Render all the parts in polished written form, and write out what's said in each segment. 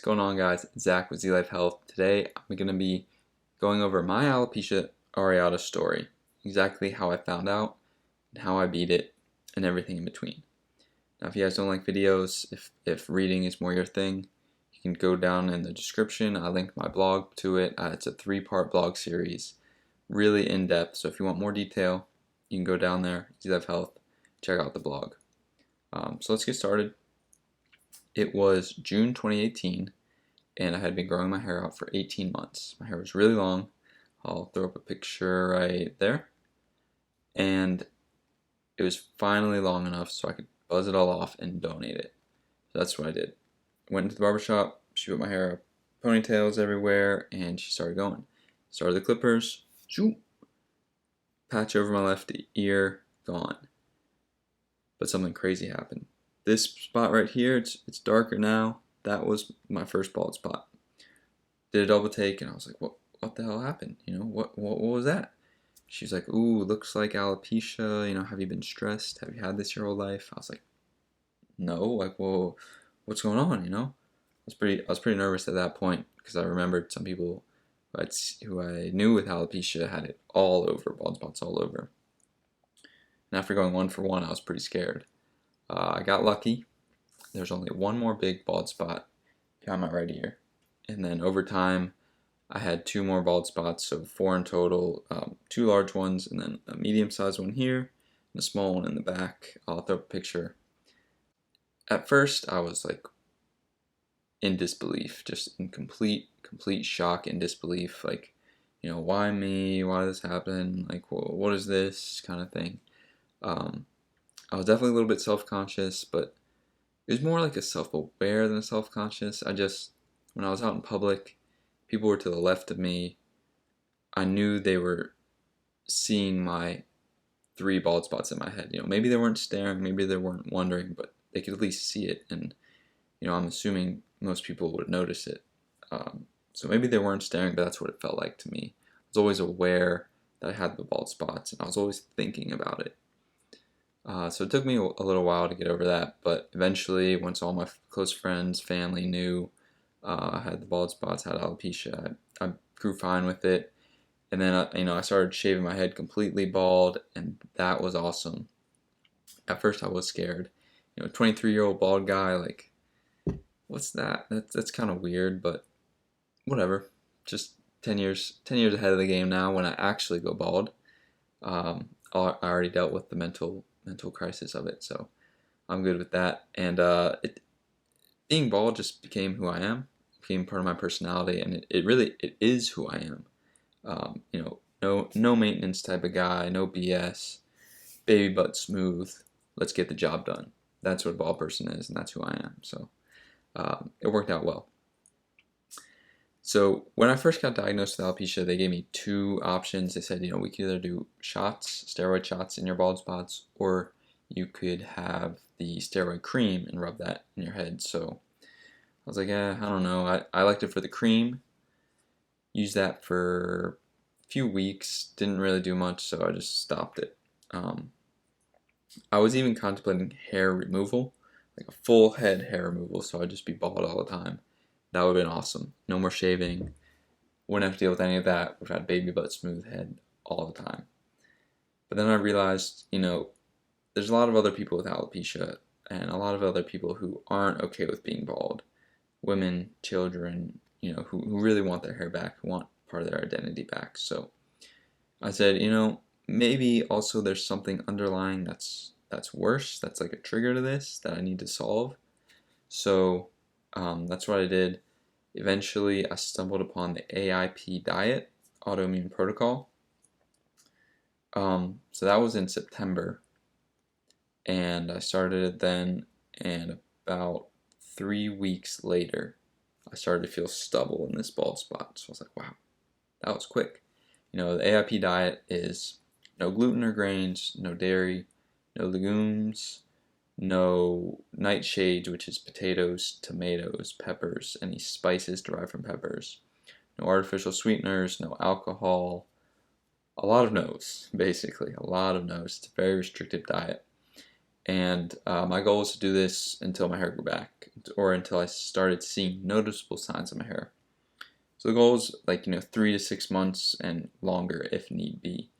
going on, guys? It's Zach with Z Life Health. Today I'm going to be going over my alopecia areata story, exactly how I found out and how I beat it and everything in between. Now if you guys don't like videos, if reading is more your thing, you can go down in the description. I linked my blog to it. It's a 3-part blog series, really in-depth, so if you want more detail, you can go down there, Z Life Health, check out the blog. So let's get started. It was June 2018, and I had been growing my hair out for 18 months. My hair was really long. I'll throw up a picture right there. And it was finally long enough so I could buzz it all off and donate it. So that's what I did. Went into the barbershop, she put my hair up, ponytails everywhere, and she started going. Started the clippers, shoot, patch over my left ear, gone. But something crazy happened. This spot right here, it's darker now. That was my first bald spot. Did a double take, and I was like, what the hell happened? You know, what was that? She's like, ooh, looks like alopecia. You know, have you been stressed? Have you had this your whole life? I was like, no. Like, well, what's going on? You know, I was pretty nervous at that point because I remembered some people who I knew with alopecia had it all over, bald spots all over. And after going 1 for 1, I was pretty scared. I got lucky. There's only one more big bald spot behind my right ear. And then over time, I had 2 more bald spots, so 4 in total, 2 large ones, and then a medium-sized one here, and a small one in the back. I'll throw up a picture. At first, I was like in disbelief, just in complete shock and disbelief. Like, you know, why me? Why did this happen? Like, well, what is this kind of thing? I was definitely a little bit self-conscious, but it was more like a self-aware than a self-conscious. When I was out in public, people were to the left of me. I knew they were seeing my 3 bald spots in my head. You know, maybe they weren't staring, maybe they weren't wondering, but they could at least see it. And, you know, I'm assuming most people would notice it. So maybe they weren't staring, but that's what it felt like to me. I was always aware that I had the bald spots, and I was always thinking about it. So it took me a little while to get over that, but eventually, once all my close friends, family knew I had the bald spots, had alopecia, I grew fine with it. And then, I started shaving my head completely bald, and that was awesome. At first, I was scared. 23-year-old bald guy, like, what's that? That's kind of weird, but whatever. Just 10 years ahead of the game now when I actually go bald. I already dealt with the mental crisis of it, so I'm good with that. And being bald just became who I am, became part of my personality, and it really is who I am. No maintenance type of guy, no BS, baby butt smooth. Let's get the job done. That's what a bald person is, and that's who I am. So it worked out well. So when I first got diagnosed with alopecia, they gave me 2 options. They said, we could either do shots, steroid shots in your bald spots, or you could have the steroid cream and rub that in your head. So I was like, I don't know. I liked it for the cream. Used that for a few weeks. Didn't really do much, so I just stopped it. I was even contemplating hair removal, like a full head hair removal, so I'd just be bald all the time. That would have been awesome. No more shaving. Wouldn't have to deal with any of that. Would have had baby butt smooth head all the time. But then I realized, there's a lot of other people with alopecia and a lot of other people who aren't okay with being bald. Women, children, who really want their hair back, who want part of their identity back. So I said, maybe also there's something underlying that's worse, that's like a trigger to this that I need to solve. So that's what I did. Eventually, I stumbled upon the AIP diet, Autoimmune Protocol. So that was in September, and I started it then, and about 3 weeks later, I started to feel stubble in this bald spot. So I was like, wow, that was quick. The AIP diet is no gluten or grains, no dairy, no legumes, no nightshades, which is potatoes, tomatoes, peppers, any spices derived from peppers, no artificial sweeteners, no alcohol, a lot of no's, basically, a lot of no's. It's a very restrictive diet. And my goal was to do this until my hair grew back, or until I started seeing noticeable signs of my hair. So the goal is 3 to 6 months and longer if need be.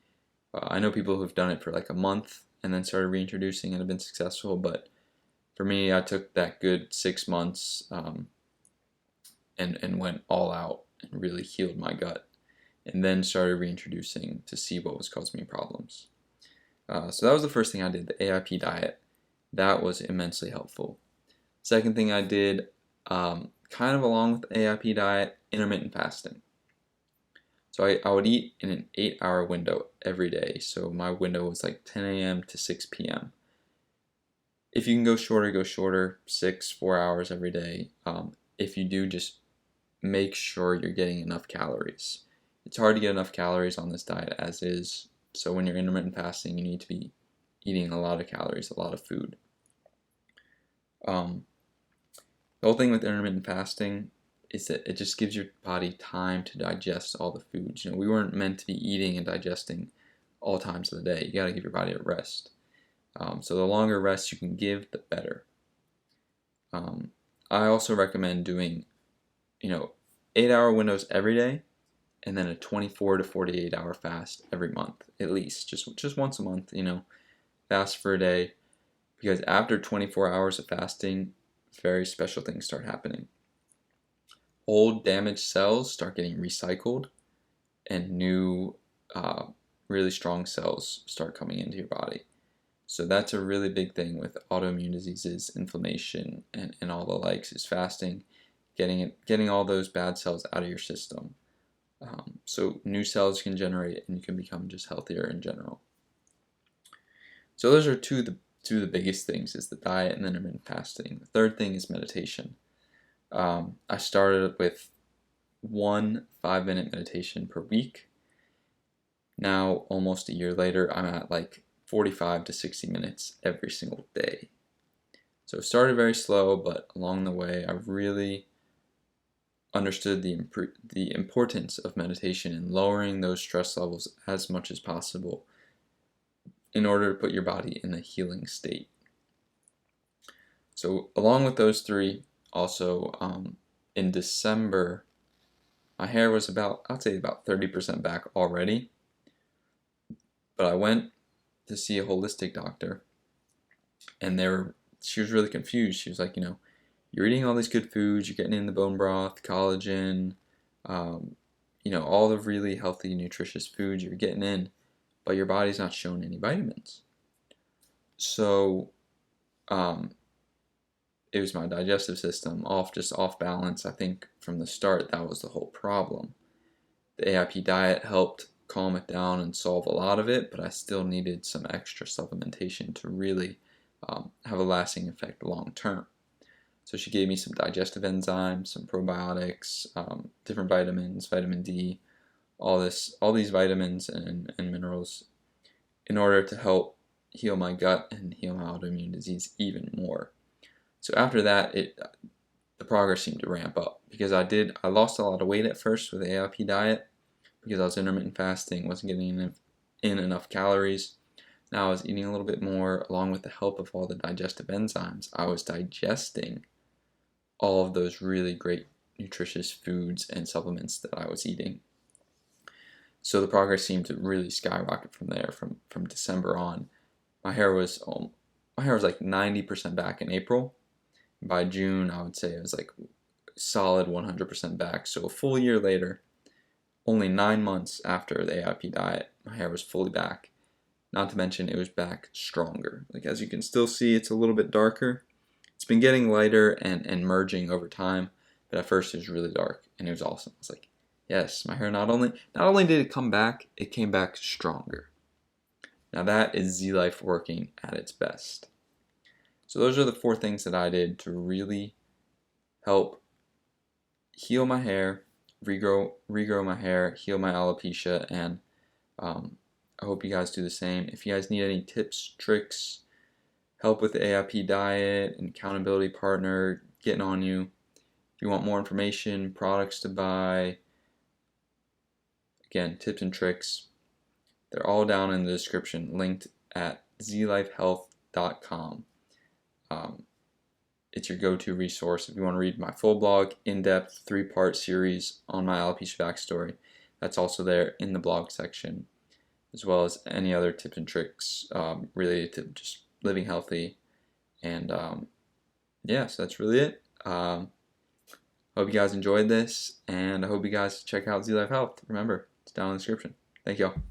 I know people who've done it for like a month and then started reintroducing and have been successful, but for me, I took that good 6 months and went all out and really healed my gut, and then started reintroducing to see what was causing me problems. So that was the first thing I did, the AIP diet. That was immensely helpful. Second thing I did, kind of along with the AIP diet, intermittent fasting. So I would eat in an 8-hour window every day. So my window was like 10 a.m. to 6 p.m. If you can go shorter, 4 hours every day. If you do, just make sure you're getting enough calories. It's hard to get enough calories on this diet as is. So when you're intermittent fasting, you need to be eating a lot of calories, a lot of food. The whole thing with intermittent fasting is that it just gives your body time to digest all the foods. We weren't meant to be eating and digesting all times of the day. You got to give your body a rest. So the longer rest you can give, the better. I also recommend doing, 8-hour windows every day, and then a 24 to 48 hour fast every month, at least, just once a month. Fast for a day, because after 24 hours of fasting, very special things start happening. Old damaged cells start getting recycled, and new, really strong cells start coming into your body. So that's a really big thing with autoimmune diseases, inflammation, and all the likes, is fasting, getting all those bad cells out of your system. So new cells can generate, and you can become just healthier in general. So those are two of the biggest things, is the diet and intermittent fasting. The third thing is meditation. I started with 1 5-minute meditation per week. Now, almost a year later, I'm at like 45 to 60 minutes every single day. So it started very slow, but along the way, I really understood the importance of meditation and lowering those stress levels as much as possible in order to put your body in a healing state. So along with those three, also in December, my hair was I'd say about 30% back already. But I went to see a holistic doctor, and she was really confused. She was like, you're eating all these good foods, you're getting in the bone broth, collagen, all the really healthy, nutritious foods you're getting in, but your body's not showing any vitamins. So it was my digestive system off balance. I think from the start that was the whole problem. The AIP diet helped calm it down and solve a lot of it, but I still needed some extra supplementation to really have a lasting effect long term. So she gave me some digestive enzymes, some probiotics, different vitamins, vitamin D, all these vitamins and minerals, in order to help heal my gut and heal my autoimmune disease even more. So after that, the progress seemed to ramp up, because I lost a lot of weight at first with the AIP diet, because I was intermittent fasting, wasn't getting in enough calories. Now I was eating a little bit more, along with the help of all the digestive enzymes. I was digesting all of those really great nutritious foods and supplements that I was eating. So the progress seemed to really skyrocket from there. From December on, my hair was like 90% back in April. By June, I would say it was like solid 100% back. So a full year later, only 9 months after the AIP diet, my hair was fully back. Not to mention, it was back stronger. Like, as you can still see, it's a little bit darker. It's been getting lighter and merging over time, but at first it was really dark, and it was awesome. I was like, yes, my hair not only did it come back, it came back stronger. Now that is Z-Life working at its best. So those are the 4 things that I did to really help heal my hair, regrow my hair, heal my alopecia, and I hope you guys do the same. If you guys need any tips, tricks, help with the AIP diet, an accountability partner getting on you, if you want more information, products to buy, again, tips and tricks, they're all down in the description, linked at zlifehealth.com. untitled.com. It's your go-to resource if you want to read my full blog, in-depth 3-part series on my alopecia backstory. That's also there in the blog section, as well as any other tips and tricks related to just living healthy. And yeah, so that's really it. Hope you guys enjoyed this, and I hope you guys check out Z Life Health. Remember, it's down in the description. Thank y'all.